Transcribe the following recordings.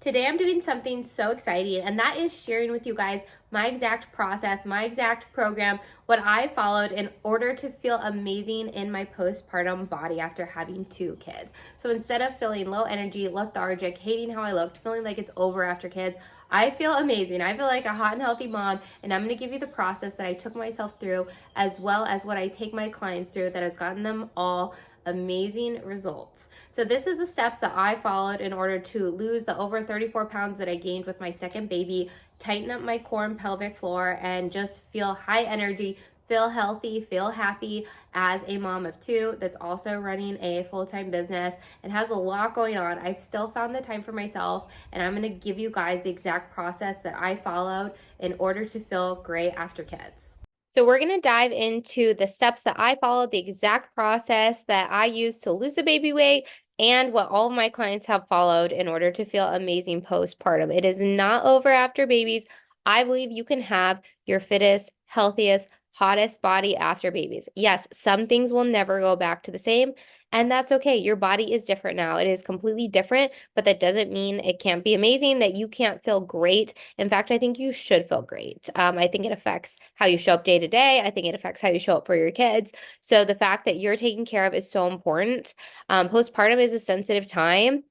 Today I'm doing something so exciting, and that is sharing with you guys my exact process, my exact program, what I followed in order to feel amazing in my postpartum body after having two kids. So instead of feeling low energy, lethargic, hating how I looked, feeling like it's over after kids, I feel amazing. I feel like a hot and healthy mom, and I'm going to give you the process that I took myself through, as well as what I take my clients through that has gotten them all amazing results. So this is the steps that I followed in order to lose the over 34 pounds that I gained with my second baby, tighten up my core and pelvic floor, and just feel high energy, feel healthy, feel happy as a mom of two that's also running a full-time business and has a lot going on. I've still found the time for myself, and I'm going to give you guys the exact process that I followed in order to feel great after kids. So we're going to dive into the steps that I followed, the exact process that I used to lose the baby weight, and what all of my clients have followed in order to feel amazing postpartum. It is not over after babies. I believe you can have your fittest, healthiest, hottest body after babies. Yes, some things will never go back to the same, and that's okay. Your body is different now. It is completely different, but that doesn't mean it can't be amazing, that you can't feel great. In fact, I think you should feel great. I think it affects how you show up day to day. I think it affects how you show up for your kids. So the fact that you're taken care of is so important. Postpartum is a sensitive time,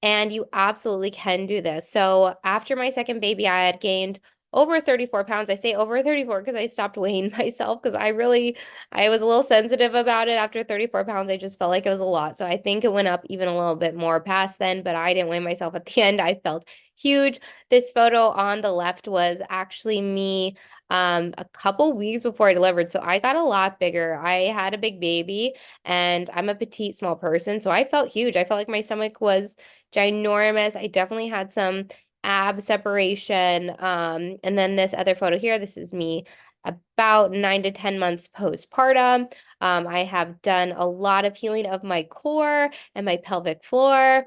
and you absolutely can do this. So after my second baby, I had gained over 34 pounds. I say over 34 because I stopped weighing myself because I was a little sensitive about it. After 34 pounds, I just felt like it was a lot. So I think it went up even a little bit more past then, but I didn't weigh myself at the end. I felt huge. This photo on the left was actually me a couple weeks before I delivered. So I got a lot bigger. I had a big baby and I'm a petite, small person. So I felt huge. I felt like my stomach was ginormous. I definitely had some ab separation. And then this other photo here, this is me about 9 to 10 months postpartum. I have done a lot of healing of my core and my pelvic floor.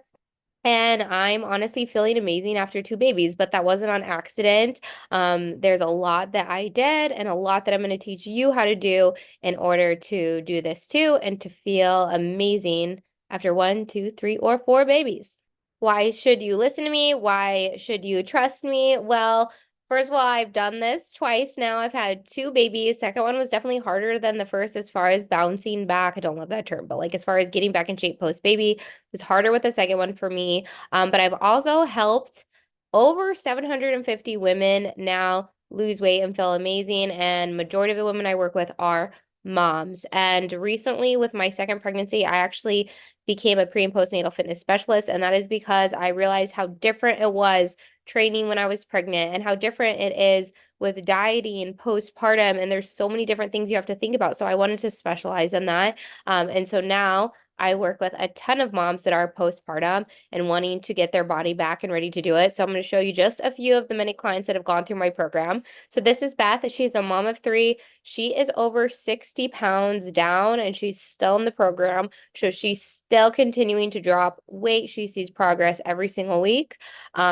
And I'm honestly feeling amazing after two babies, but that wasn't on accident. There's a lot that I did and a lot that I'm going to teach you how to do in order to do this too and to feel amazing after one, two, three, or four babies. Why should you listen to me? Why should you trust me? Well, first of all, I've done this twice now. I've had two babies. Second one was definitely harder than the first as far as bouncing back. I don't love that term, but like as far as getting back in shape post baby, it was harder with the second one for me. But I've also helped over 750 women now lose weight and feel amazing. And majority of the women I work with are moms. And recently with my second pregnancy, I actually became a pre and postnatal fitness specialist. And that is because I realized how different it was training when I was pregnant and how different it is with dieting postpartum. And there's so many different things you have to think about. So I wanted to specialize in that. And so now I work with a ton of moms that are postpartum and wanting to get their body back and ready to do it. So I'm going to show you just a few of the many clients that have gone through my program. So this is Beth. She's a mom of three. She is over 60 pounds down and she's still in the program. So she's still continuing to drop weight. She sees progress every single week.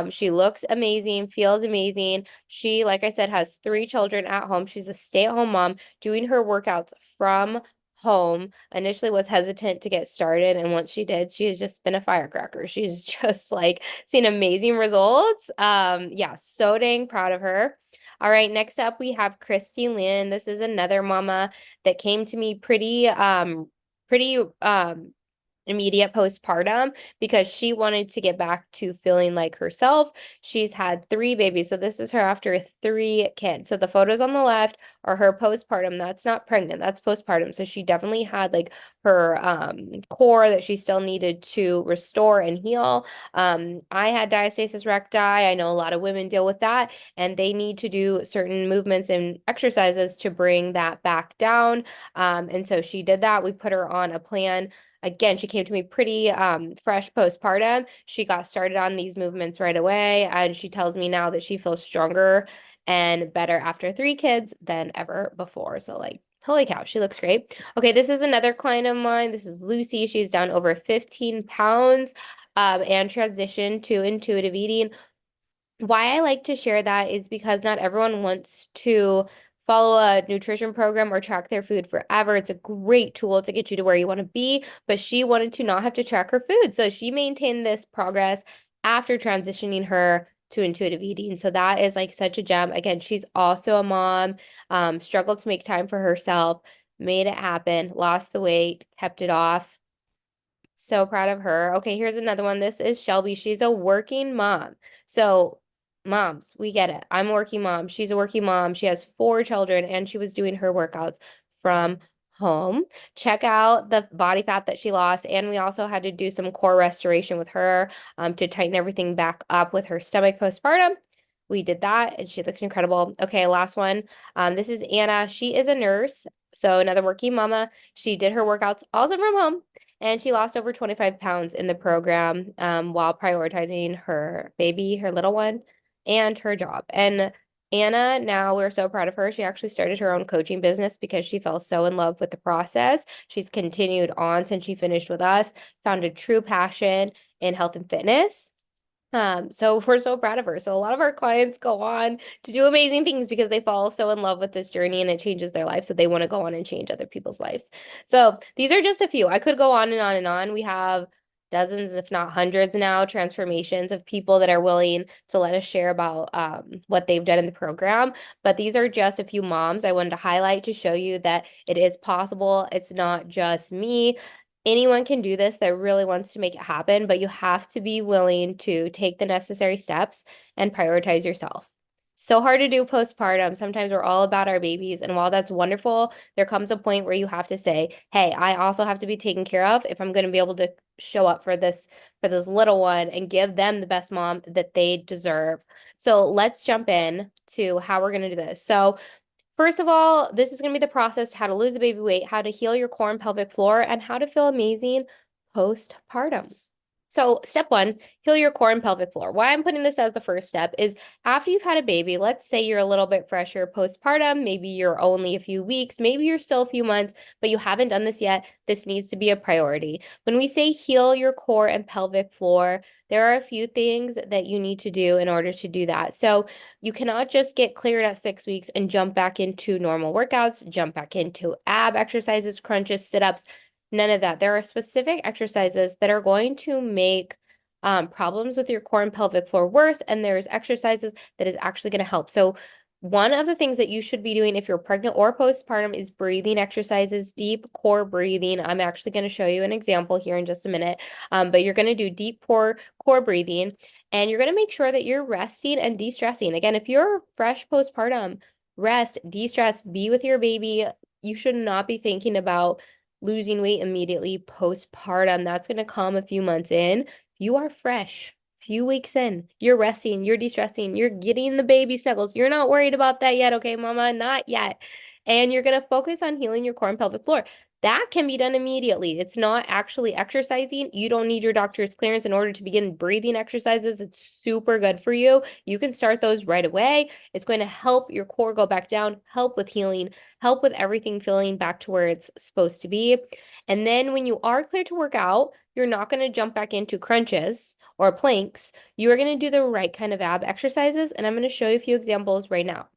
She looks amazing, feels amazing. She, like I said, has three children at home. She's a stay-at-home mom doing her workouts from home. Initially was hesitant to get started, and once she did, she has just been a firecracker. She's just like seen amazing results. Yeah, so dang proud of her. All right, next up we have Christy Lynn. This is another mama that came to me pretty immediate postpartum because she wanted to get back to feeling like herself. She's had three babies. So this is her after three kids. So the photos on the left are her postpartum. That's not pregnant. That's postpartum. So she definitely had like her core that she still needed to restore and heal. I had diastasis recti. I know a lot of women deal with that and they need to do certain movements and exercises to bring that back down. And so she did that. We put her on a plan. Again, she came to me pretty fresh postpartum. She got started on these movements right away, and she tells me now that she feels stronger and better after three kids than ever before. So like, holy cow, she looks great. Okay, this is another client of mine. This is Lucy. She's down over 15 pounds and transitioned to intuitive eating. Why I like to share that is because not everyone wants to follow a nutrition program or track their food forever. It's a great tool to get you to where you want to be, but she wanted to not have to track her food. So she maintained this progress after transitioning her to intuitive eating. So that is like such a gem. Again, she's also a mom, struggled to make time for herself, made it happen, lost the weight, kept it off. So proud of her. Okay, here's another one. This is Shelby. She's a working mom. So, moms, we get it. I'm a working mom. She's a working mom. She has 4 children and she was doing her workouts from home. Check out the body fat that she lost. And we also had to do some core restoration with her to tighten everything back up with her stomach postpartum. We did that and she looks incredible. Okay, last one. This is Anna. She is a nurse. So, another working mama. She did her workouts also from home. And she lost over 25 pounds in the program while prioritizing her baby, her little one, and her job. And Anna, now we're so proud of her. She actually started her own coaching business because she fell so in love with the process. She's continued on since she finished with us, found a true passion in health and fitness. So we're so proud of her. So a lot of our clients go on to do amazing things because they fall so in love with this journey and it changes their life. So they want to go on and change other people's lives. So these are just a few. I could go on and on and on. We have dozens, if not hundreds now, transformations of people that are willing to let us share about what they've done in the program. But these are just a few moms I wanted to highlight to show you that it is possible. It's not just me. Anyone can do this that really wants to make it happen, but you have to be willing to take the necessary steps and prioritize yourself. So hard to do postpartum. Sometimes we're all about our babies. And while that's wonderful, there comes a point where you have to say, hey, I also have to be taken care of if I'm going to be able to show up for this little one and give them the best mom that they deserve. So let's jump in to how we're going to do this. So first of all, this is going to be the process, how to lose a baby weight, how to heal your core and pelvic floor, and how to feel amazing postpartum. So step 1, heal your core and pelvic floor. Why I'm putting this as the first step is after you've had a baby, let's say you're a little bit fresher postpartum, maybe you're only a few weeks, maybe you're still a few months, but you haven't done this yet. This needs to be a priority. When we say heal your core and pelvic floor, there are a few things that you need to do in order to do that. So you cannot just get cleared at 6 weeks and jump back into normal workouts, jump back into ab exercises, crunches, sit-ups. None of that. There are specific exercises that are going to make problems with your core and pelvic floor worse, and there's exercises that is actually going to help. So one of the things that you should be doing if you're pregnant or postpartum is breathing exercises, deep core breathing. I'm actually going to show you an example here in just a minute, but you're going to do deep core breathing, and you're going to make sure that you're resting and de-stressing. Again, if you're fresh postpartum, rest, de-stress, be with your baby. You should not be thinking about losing weight immediately postpartum. That's going to come a few months in. You are fresh, few weeks in. You're resting, you're de-stressing, you're getting the baby snuggles. You're not worried about that yet, okay, mama? Not yet. And you're going to focus on healing your core and pelvic floor. That can be done immediately. It's not actually exercising. You don't need your doctor's clearance in order to begin breathing exercises. It's super good for you. You can start those right away. It's going to help your core go back down, help with healing, help with everything feeling back to where it's supposed to be. And then when you are clear to work out, you're not going to jump back into crunches or planks. You are going to do the right kind of ab exercises. And I'm going to show you a few examples right now.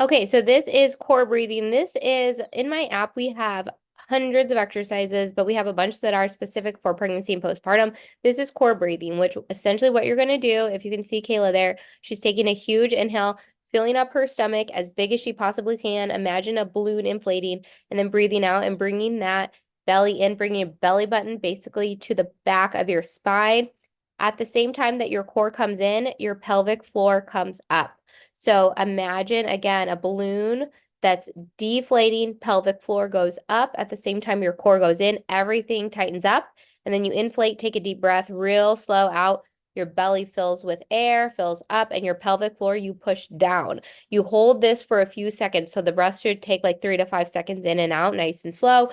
Okay, so this is core breathing. This is in my app. We have hundreds of exercises, but we have a bunch that are specific for pregnancy and postpartum. This is core breathing, which essentially what you're going to do, if you can see Kayla there, she's taking a huge inhale, filling up her stomach as big as she possibly can. Imagine a balloon inflating and then breathing out and bringing that belly in, bringing your belly button basically to the back of your spine. At the same time that your core comes in, your pelvic floor comes up. So imagine, again, a balloon that's deflating, pelvic floor goes up. At the same time, your core goes in, everything tightens up. And then you inflate, take a deep breath, real slow out. Your belly fills with air, fills up, and your pelvic floor, you push down. You hold this for a few seconds. So the breath should take like 3 to 5 seconds in and out, nice and slow.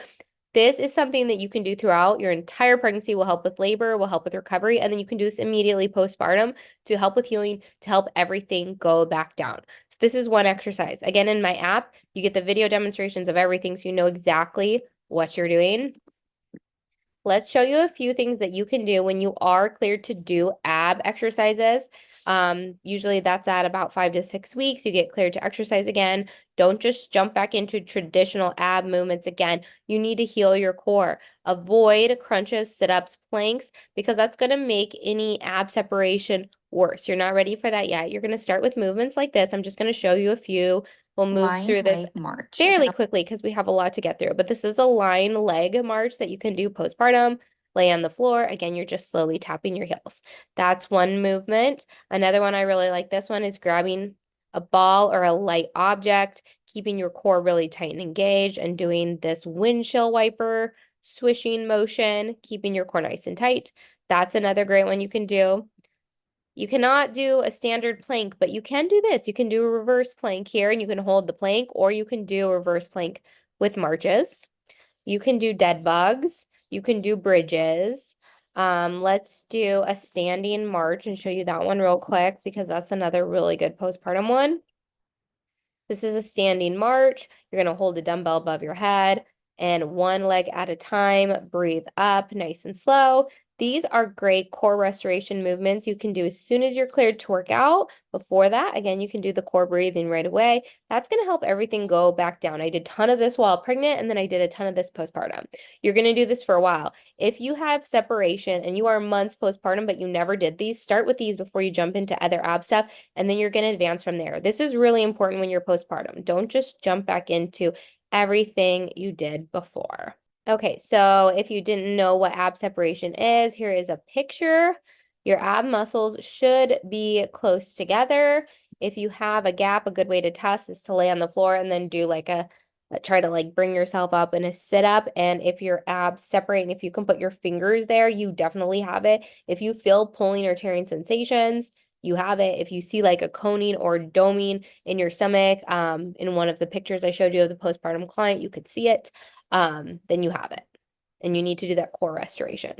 This is something that you can do throughout your entire pregnancy, will help with labor, will help with recovery, and then you can do this immediately postpartum to help with healing, to help everything go back down. So this is one exercise. Again, in my app, you get the video demonstrations of everything so you know exactly what you're doing. Let's show you a few things that you can do when you are cleared to do ab exercises. Usually that's at about 5 to 6 weeks. You get cleared to exercise again. Don't just jump back into traditional ab movements again. You need to heal your core. Avoid crunches, sit-ups, planks, because that's going to make any ab separation worse. You're not ready for that yet. You're going to start with movements like this. I'm just going to show you a few. We'll move Line through this leg march. fairly quickly because we have a lot to get through. But this is a line leg march that you can do postpartum. Lay on the floor. Again, you're just slowly tapping your heels. That's one movement. Another one I really like, this one, is grabbing a ball or a light object, keeping your core really tight and engaged, and doing this windshield wiper swishing motion, keeping your core nice and tight. That's another great one you can do. You cannot do a standard plank, but you can do this. You can do a reverse plank here, and you can hold the plank, or you can do a reverse plank with marches. You can do dead bugs. You can do bridges. Let's do a standing march and show you that one real quick because that's another really good postpartum one. This is a standing march. You're going to hold a dumbbell above your head and one leg at a time. Breathe up nice and slow. These are great core restoration movements you can do as soon as you're cleared to work out. Before that, again, you can do the core breathing right away. That's going to help everything go back down. I did a ton of this while pregnant, and then I did a ton of this postpartum. You're going to do this for a while. If you have separation and you are months postpartum, but you never did these, start with these before you jump into other ab stuff, and then you're going to advance from there. This is really important when you're postpartum. Don't just jump back into everything you did before. Okay, so if you didn't know what ab separation is, here is a picture. Your ab muscles should be close together. If you have a gap, a good way to test is to lay on the floor and then do like try to like bring yourself up in a sit up. And if your abs separate and if you can put your fingers there, you definitely have it. If you feel pulling or tearing sensations, you have it. If you see like a coning or doming in your stomach, in one of the pictures I showed you of the postpartum client, you could see it, then you have it. And you need to do that core restoration.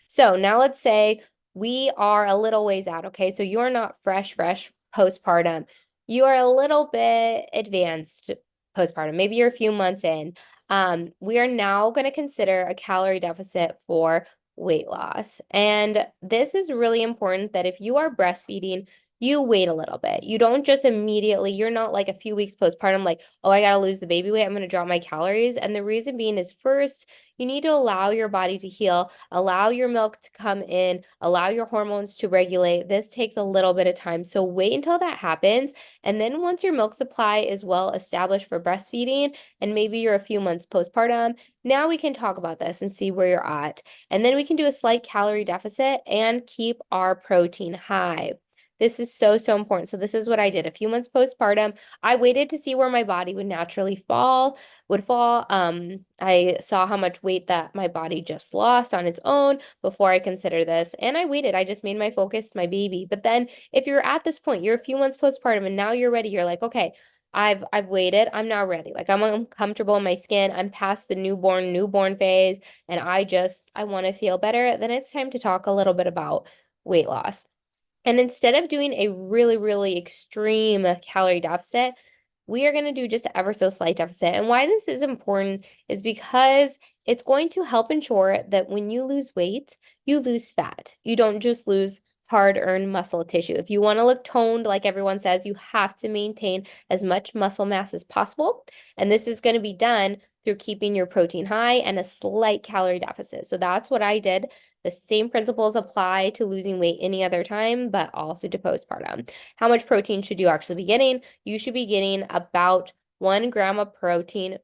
So now let's say we are a little ways out, okay? So you're not fresh postpartum. You are a little bit advanced postpartum. Maybe you're a few months in. We are now going to consider a calorie deficit for weight loss. And this is really important that if you are breastfeeding, you wait a little bit. You don't just immediately, you're not like a few weeks postpartum, like, oh, I got to lose the baby weight. I'm going to drop my calories. And the reason being is first, you need to allow your body to heal, allow your milk to come in, allow your hormones to regulate. This takes a little bit of time. So wait until that happens. And then once your milk supply is well established for breastfeeding, and maybe you're a few months postpartum, now we can talk about this and see where you're at. And then we can do a slight calorie deficit and keep our protein high. This is so, so important. So this is what I did. A few months postpartum, I waited to see where my body would naturally fall, I saw how much weight that my body just lost on its own before I consider this. And I waited. I just made my focus my baby. But then if you're at this point, you're a few months postpartum and now you're ready, you're like, okay, I've waited. I'm now ready. Like I'm uncomfortable in my skin. I'm past the newborn phase, and I want to feel better. Then it's time to talk a little bit about weight loss. And instead of doing a really, really extreme calorie deficit, we are going to do just ever so slight deficit. And why this is important is because it's going to help ensure that when you lose weight, you lose fat. You don't just lose hard-earned muscle tissue. If you want to look toned, like everyone says, you have to maintain as much muscle mass as possible. And this is going to be done through keeping your protein high and a slight calorie deficit. So that's what I did. The same principles apply to losing weight any other time, but also to postpartum. How much protein should you actually be getting? You should be getting about 1 gram of protein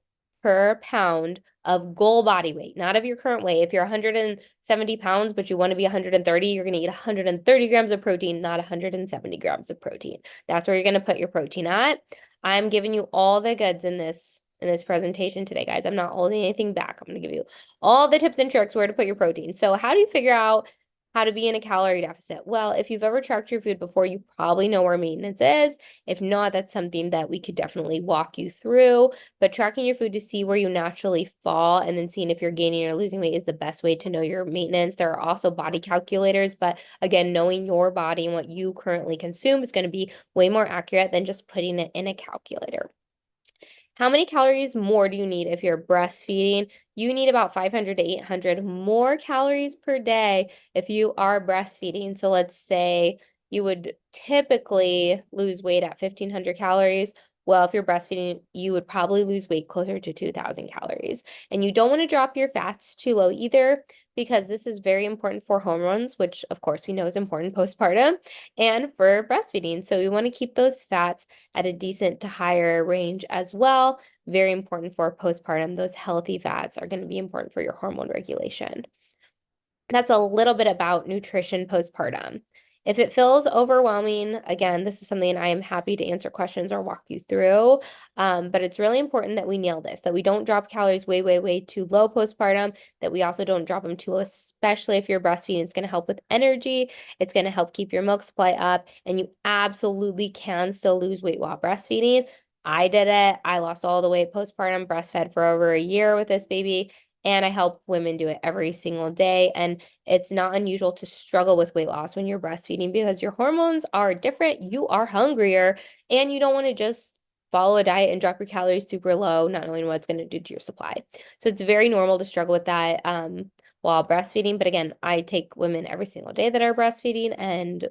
per pound of goal body weight, not of your current weight. If you're 170 pounds, but you want to be 130, you're going to eat 130 grams of protein, not 170 grams of protein. That's where you're going to put your protein at. I'm giving you all the goods in this presentation today, guys. I'm not holding anything back. I'm going to give you all the tips and tricks where to put your protein. So how do you figure out how to be in a calorie deficit? Well, if you've ever tracked your food before, you probably know where maintenance is. If not, that's something that we could definitely walk you through. But tracking your food to see where you naturally fall and then seeing if you're gaining or losing weight is the best way to know your maintenance. There are also body calculators, but again, knowing your body and what you currently consume is going to be way more accurate than just putting it in a calculator. How many calories more do you need if you're breastfeeding? You need about 500 to 800 more calories per day if you are breastfeeding. So let's say you would typically lose weight at 1,500 calories. Well, if you're breastfeeding, you would probably lose weight closer to 2,000 calories. And you don't want to drop your fats too low either, because this is very important for hormones, which of course we know is important postpartum, and for breastfeeding. So we want to keep those fats at a decent to higher range as well. Very important for postpartum. Those healthy fats are going to be important for your hormone regulation. That's a little bit about nutrition postpartum. If it feels overwhelming, again, this is something I am happy to answer questions or walk you through. But it's really important that we nail this, that we don't drop calories way, way, way too low postpartum, that we also don't drop them too low, especially if you're breastfeeding. It's going to help with energy. It's going to help keep your milk supply up, and you absolutely can still lose weight while breastfeeding. I did it. I lost all the weight postpartum, breastfed for over a year with this baby. And I help women do it every single day. And it's not unusual to struggle with weight loss when you're breastfeeding because your hormones are different, you are hungrier, and you don't want to just follow a diet and drop your calories super low, not knowing what it's going to do to your supply. So it's very normal to struggle with that while breastfeeding. But again, I take women every single day that are breastfeeding, and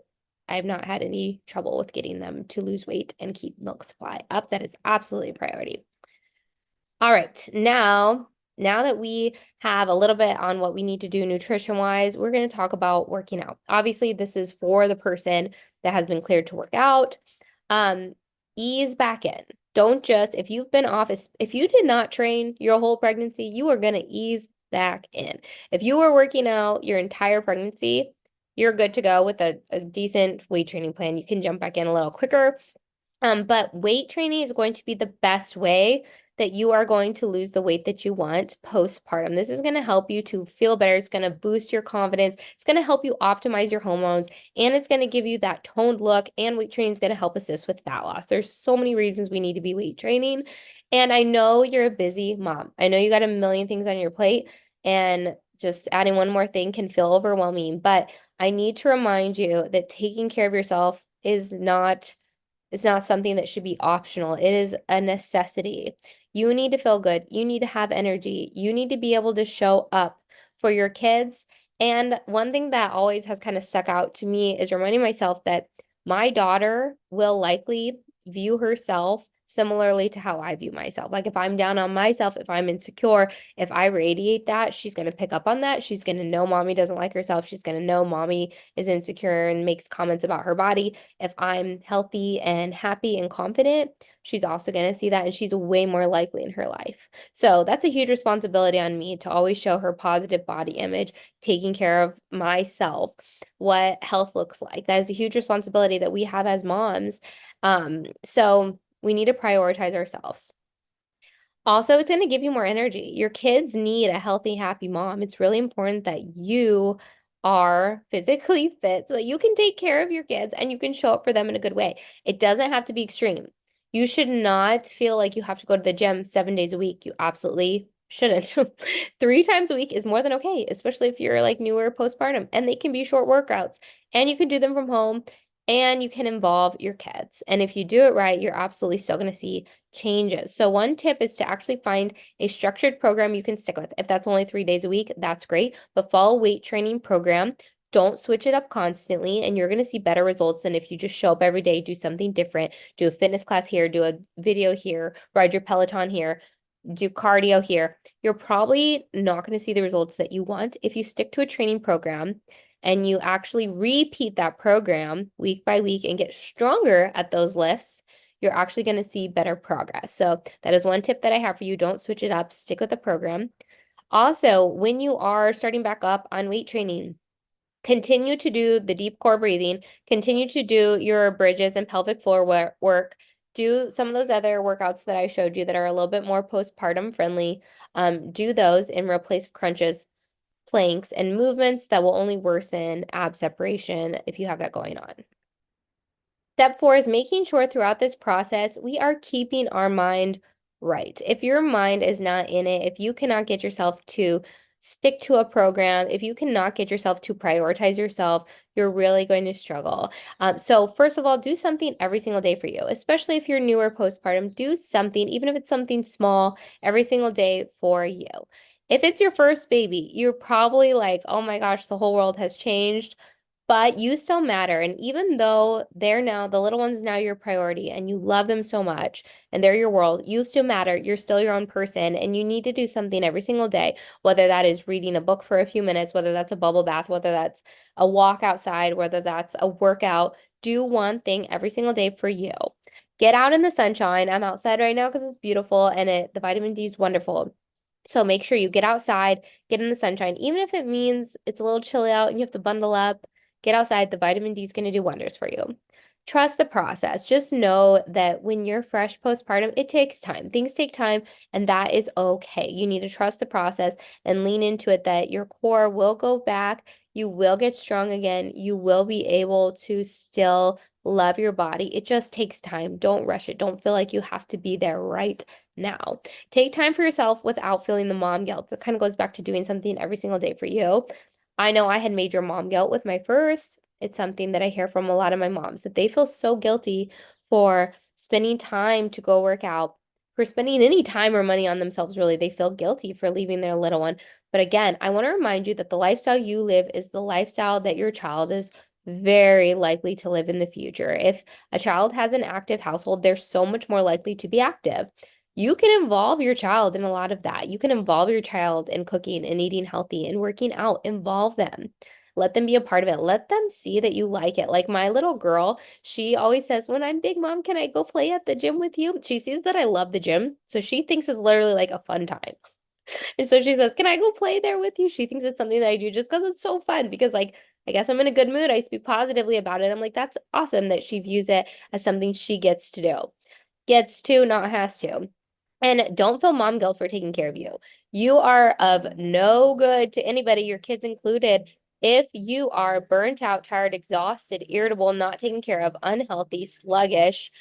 I've not had any trouble with getting them to lose weight and keep milk supply up. That is absolutely a priority. All right, now that we have a little bit on what we need to do nutrition-wise, we're going to talk about working out. Obviously, this is for the person that has been cleared to work out. Ease back in. Don't just, if you've been off, if you did not train your whole pregnancy, you are going to ease back in. If you were working out your entire pregnancy, you're good to go with a decent weight training plan. You can jump back in a little quicker. But weight training is going to be the best way that you are going to lose the weight that you want postpartum. This is going to help you to feel better. It's going to boost your confidence. It's going to help you optimize your hormones, and it's going to give you that toned look, and weight training is going to help assist with fat loss. There's so many reasons we need to be weight training. And I know you're a busy mom. I know you got a million things on your plate, and just adding one more thing can feel overwhelming, but I need to remind you that taking care of yourself is not it's not something that should be optional. It is a necessity. You need to feel good. You need to have energy. You need to be able to show up for your kids. And one thing that always has kind of stuck out to me is reminding myself that my daughter will likely view herself similarly to how I view myself. Like if I'm down on myself, if I'm insecure, if I radiate that, she's going to pick up on that. She's going to know mommy doesn't like herself. She's going to know mommy is insecure and makes comments about her body. If I'm healthy and happy and confident, she's also going to see that, and she's way more likely in her life. So that's a huge responsibility on me to always show her positive body image, taking care of myself, what health looks like. That is a huge responsibility that we have as moms. So we need to prioritize ourselves. Also, it's going to give you more energy. Your kids need a healthy, happy mom. It's really important that you are physically fit so that you can take care of your kids and you can show up for them in a good way. It doesn't have to be extreme. You should not feel like you have to go to the gym 7 days a week. You absolutely shouldn't. 3 times a week is more than okay, especially if you're like newer postpartum, and they can be short workouts, and you can do them from home, and you can involve your kids. And if you do it right, you're absolutely still going to see changes. So one tip is to actually find a structured program you can stick with. If that's only 3 days a week, that's great, but follow a weight training program. Don't switch it up constantly, and you're going to see better results than if you just show up every day, do something different, do a fitness class here, do a video here, ride your Peloton here, do cardio here. You're probably not going to see the results that you want if you stick to a training program and you actually repeat that program week by week and get stronger at those lifts. You're actually going to see better progress. So that is one tip that I have for you. Don't switch it up. Stick with the program. Also, when you are starting back up on weight training, continue to do the deep core breathing, continue to do your bridges and pelvic floor work. Do some of those other workouts that I showed you that are a little bit more postpartum friendly. Do those in replace crunches, planks, and movements that will only worsen ab separation if you have that going on. Step 4 is making sure throughout this process we are keeping our mind right. If your mind is not in it, if you cannot get yourself to stick to a program, if you cannot get yourself to prioritize yourself, you're really going to struggle. So first of all, do something every single day for you, especially if you're newer postpartum. Do something, even if it's something small, every single day for you. If it's your first baby, you're probably like, oh my gosh, the whole world has changed. But you still matter. And even though they're now, the little one's now your priority and you love them so much and they're your world, you still matter. You're still your own person and you need to do something every single day, whether that is reading a book for a few minutes, whether that's a bubble bath, whether that's a walk outside, whether that's a workout. Do one thing every single day for you. Get out in the sunshine. I'm outside right now because it's beautiful and the vitamin D is wonderful. So make sure you get outside, get in the sunshine, even if it means it's a little chilly out and you have to bundle up. Get outside. The vitamin D is going to do wonders for you. Trust the process. Just know that when you're fresh postpartum, it takes time. Things take time, and that is okay. You need to trust the process and lean into it that your core will go back. You will get strong again. You will be able to still love your body. It just takes time. Don't rush it. Don't feel like you have to be there right now. Take time for yourself without feeling the mom guilt. That kind of goes back to doing something every single day for you. I know I had major mom guilt with my first. It's something that I hear from a lot of my moms that they feel so guilty for spending time to go work out, for spending any time or money on themselves, really. They feel guilty for leaving their little one. But again, I want to remind you that the lifestyle you live is the lifestyle that your child is very likely to live in the future. If a child has an active household, they're so much more likely to be active. You can involve your child in a lot of that. You can involve your child in cooking and eating healthy and working out. Involve them. Let them be a part of it. Let them see that you like it. Like my little girl, she always says, when I'm big, mom, can I go play at the gym with you? She sees that I love the gym. So she thinks it's literally like a fun time. And so she says, can I go play there with you? She thinks it's something that I do just because it's so fun. Because, like, I guess I'm in a good mood. I speak positively about it. I'm like, that's awesome that she views it as something she gets to do. Gets to, not has to. And don't feel mom guilt for taking care of you. You are of no good to anybody, your kids included, if you are burnt out, tired, exhausted, irritable, not taken care of, unhealthy, sluggish.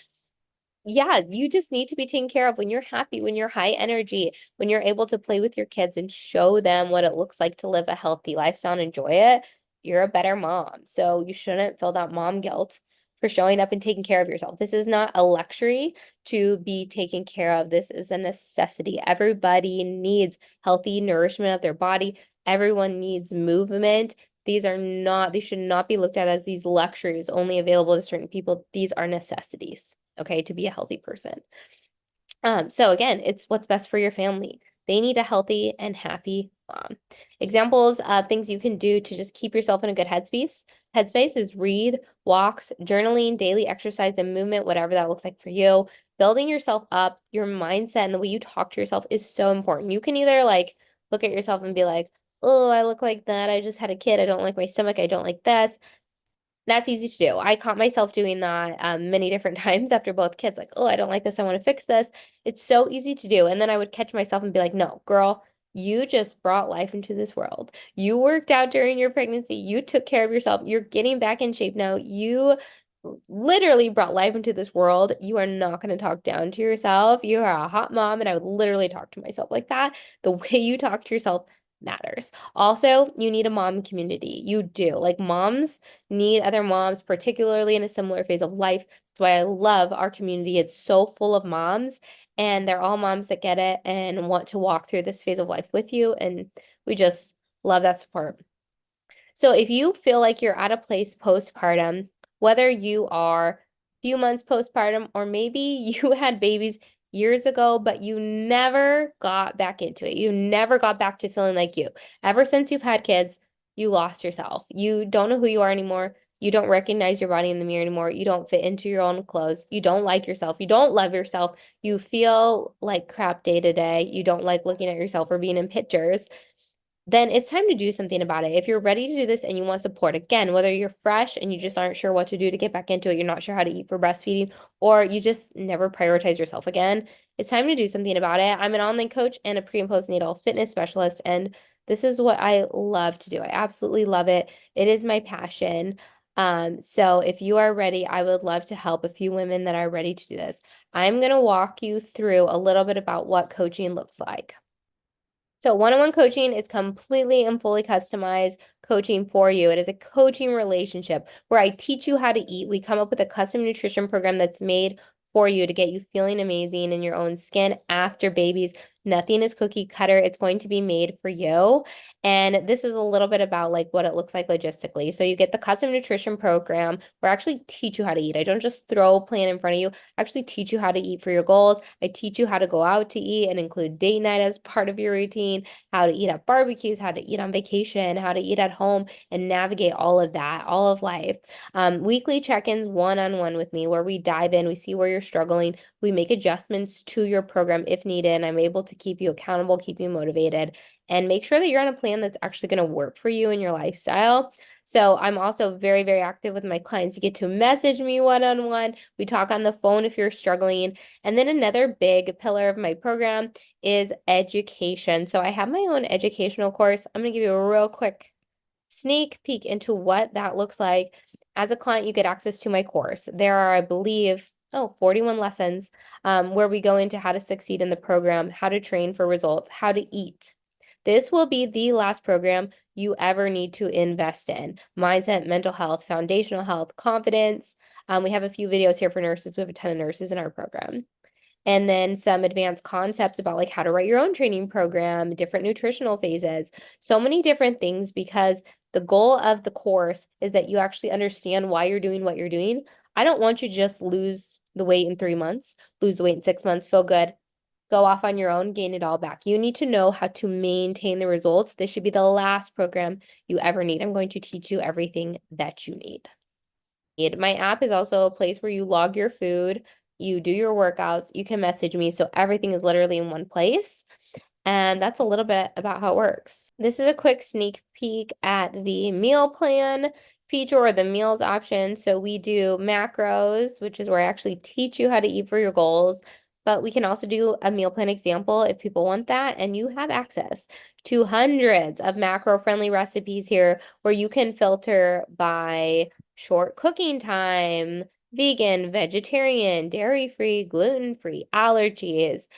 Yeah, you just need to be taken care of when you're happy, when you're high energy, when you're able to play with your kids and show them what it looks like to live a healthy lifestyle and enjoy it. You're a better mom. So you shouldn't feel that mom guilt for showing up and taking care of yourself. This is not a luxury to be taken care of. This is a necessity. Everybody needs healthy nourishment of their body. Everyone needs movement. These should not be looked at as these luxuries only available to certain people. These are necessities, okay, to be a healthy person. So again, it's what's best for your family. They need a healthy and happy mom. Examples of things you can do to just keep yourself in a good headspace is read, walks, journaling, daily exercise and movement, whatever that looks like for you. Building yourself up, your mindset and the way you talk to yourself is so important. You can either like look at yourself and be like, oh, I look like that. I just had a kid. I don't like my stomach. I don't like this. That's easy to do. I caught myself doing that many different times after both kids, like, oh, I don't like this. I want to fix this. It's so easy to do. And then I would catch myself and be like, no, girl, you just brought life into this world. You worked out during your pregnancy. You took care of yourself. You're getting back in shape now. You literally brought life into this world. You are not going to talk down to yourself. You are a hot mom. And I would literally talk to myself like that. The way you talk to yourself matters. Also, you need a mom community. You do. Like moms need other moms, particularly in a similar phase of life. That's why I love our community. It's so full of moms, and they're all moms that get it and want to walk through this phase of life with you. And we just love that support. So if you feel like you're at a place postpartum, whether you are a few months postpartum or maybe you had babies years ago, but you never got back into it. You never got back to feeling like you. Ever since you've had kids, you lost yourself. You don't know who you are anymore. You don't recognize your body in the mirror anymore. You don't fit into your own clothes. You don't like yourself. You don't love yourself. You feel like crap day to day. You don't like looking at yourself or being in pictures. Then it's time to do something about it. If you're ready to do this and you want support, again, whether you're fresh and you just aren't sure what to do to get back into it, you're not sure how to eat for breastfeeding, or you just never prioritize yourself again, it's time to do something about it. I'm an online coach and a pre and postnatal fitness specialist, and this is what I love to do. I absolutely love it. It is my passion. So if you are ready, I would love to help a few women that are ready to do this. I'm going to walk you through a little bit about what coaching looks like. So one-on-one coaching is completely and fully customized coaching for you. It is a coaching relationship where I teach you how to eat. We come up with a custom nutrition program that's made for you to get you feeling amazing in your own skin after babies. Nothing is cookie cutter. It's going to be made for you. And this is a little bit about like what it looks like logistically. So you get the custom nutrition program where I actually teach you how to eat. I don't just throw a plan in front of you. I actually teach you how to eat for your goals. I teach you how to go out to eat and include date night as part of your routine, how to eat at barbecues, how to eat on vacation, how to eat at home, and navigate all of that, all of life. Weekly check-ins one-on-one with me where we dive in, we see where you're struggling, we make adjustments to your program if needed, and I'm able to keep you accountable, keep you motivated, and make sure that you're on a plan that's actually going to work for you and your lifestyle. So I'm also very, very active with my clients. You get to message me one-on-one. We talk on the phone if you're struggling. And then another big pillar of my program is education. So I have my own educational course. I'm going to give you a real quick sneak peek into what that looks like. As a client, you get access to my course. There are, I believe, 41 lessons where we go into how to succeed in the program, how to train for results, how to eat. This will be the last program you ever need to invest in. Mindset, mental health, foundational health, confidence. We have a few videos here for nurses. We have a ton of nurses in our program. And then some advanced concepts about like how to write your own training program, different nutritional phases, so many different things, because the goal of the course is that you actually understand why you're doing what you're doing. I don't want you to just lose the weight in 3 months, lose the weight in 6 months, feel good, go off on your own, gain it all back. You need to know how to maintain the results. This should be the last program you ever need. I'm going to teach you everything that you need. My app is also a place where you log your food, you do your workouts, you can message me. So everything is literally in one place. And that's a little bit about how it works. This is a quick sneak peek at the meal plan feature or the meals option. So we do macros, which is where I actually teach you how to eat for your goals. But we can also do a meal plan example if people want that. And you have access to hundreds of macro-friendly recipes here where you can filter by short cooking time, vegan, vegetarian, dairy-free, gluten-free, allergies,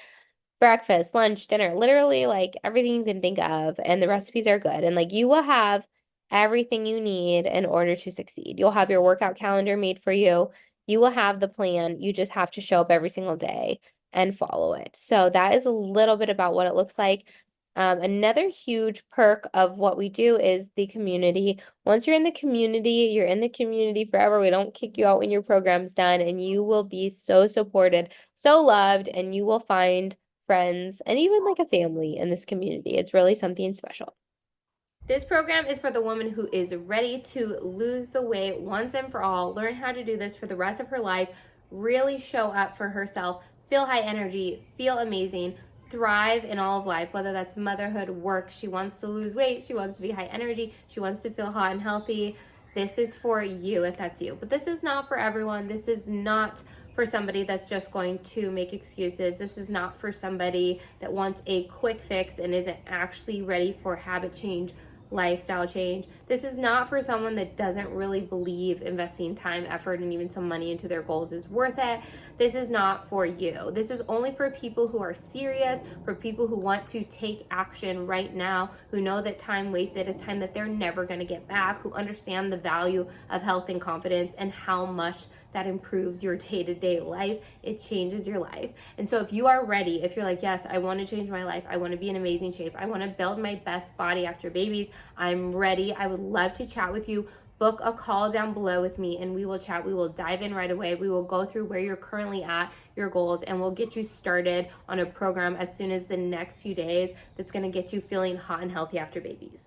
breakfast, lunch, dinner, literally like everything you can think of. And the recipes are good. And like you will have everything you need in order to succeed. You'll have your workout calendar made for you. You will have the plan. You just have to show up every single day and follow it. So that is a little bit about what it looks like. Another huge perk of what we do is the community. Once you're in the community forever. We don't kick you out when your program's done, and you will be so supported, so loved, and you will find friends, and even like a family in this community. It's really something special. This program is for the woman who is ready to lose the weight once and for all, learn how to do this for the rest of her life, really show up for herself, feel high energy, feel amazing, thrive in all of life, whether that's motherhood, work. She wants to lose weight, she wants to be high energy, she wants to feel hot and healthy. This is for you if that's you. But this is not for everyone. This is not for somebody that's just going to make excuses. This is not for somebody that wants a quick fix and isn't actually ready for habit change, lifestyle change. This is not for someone that doesn't really believe investing time, effort, and even some money into their goals is worth it. This is not for you. This is only for people who are serious, for people who want to take action right now, who know that time wasted is time that they're never going to get back, who understand the value of health and confidence and how much that improves your day-to-day life. It changes your life. And so if you are ready, if you're like, yes, I want to change my life, I want to be in amazing shape, I want to build my best body after babies, I'm ready, I would love to chat with you. Book a call down below with me and we will chat. We will dive in right away. We will go through where you're currently at, your goals, and we'll get you started on a program as soon as the next few days that's going to get you feeling hot and healthy after babies.